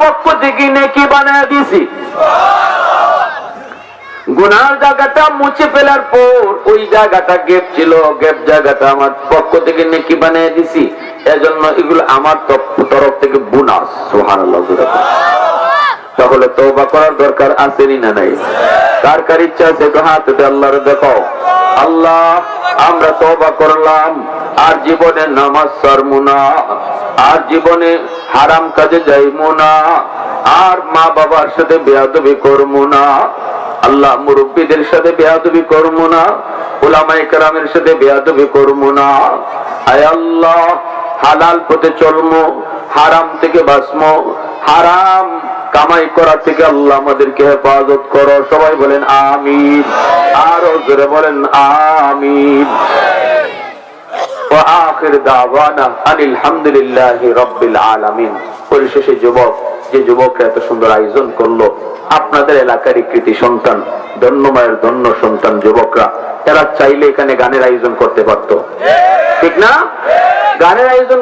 পক্ষ থেকে নেকি বানায় দিছি। গুনার জায়গাটা মুছে ফেলার পর ওই জায়গাটা গ্যাপ ছিল, গ্যাপ জায়গাটা আমার পক্ষ থেকে নেকি বানিয়ে দিছি। এজন্য এগুলো আমার তরফ থেকে বোনাস। সুবহানাল্লাহ। তাহলে তওবা করার দরকার আছে না নাই? কার কার ইচ্ছা আছে তো হাত তুলে আল্লাহর দেখাও। আল্লাহ, আমরা তওবা করলাম, আর জীবনে নামাজ ছাড়বো না, আর জীবনে হারাম কাজে যাইবো না, আর মা বাবার সাথে বেয়াদবি করবো না। আল্লাহ, মুরব্বীদের সাথে বেয়াদবি করবো না, উলামায়ে কেরামের সাথে বেয়াদবি করবো না। আয় আল্লাহ, হালাল পথে চলবো, হারাম থেকে বাঁচবো, হারাম কামাই করা থেকে আল্লাহ আমাদেরকে হেফাজত করো। সবাই বলেন আমিন, আরো জোরে বলেন আমিন। ওয়া আখির দাওয়ানা আনিল হামদুলিল্লাহি রাব্বিল আলামিন। পরিশেষে যুবক, যে যুবকরা এত সুন্দর আয়োজন করলো, আপনাদের এলাকারই কৃতি সন্তান, ধন্য মায়ের ধন্য সন্তান যুবকরা, এরা চাইলে এখানে গানের আয়োজন করতে পারতো, ঠিক না? গানের আয়োজন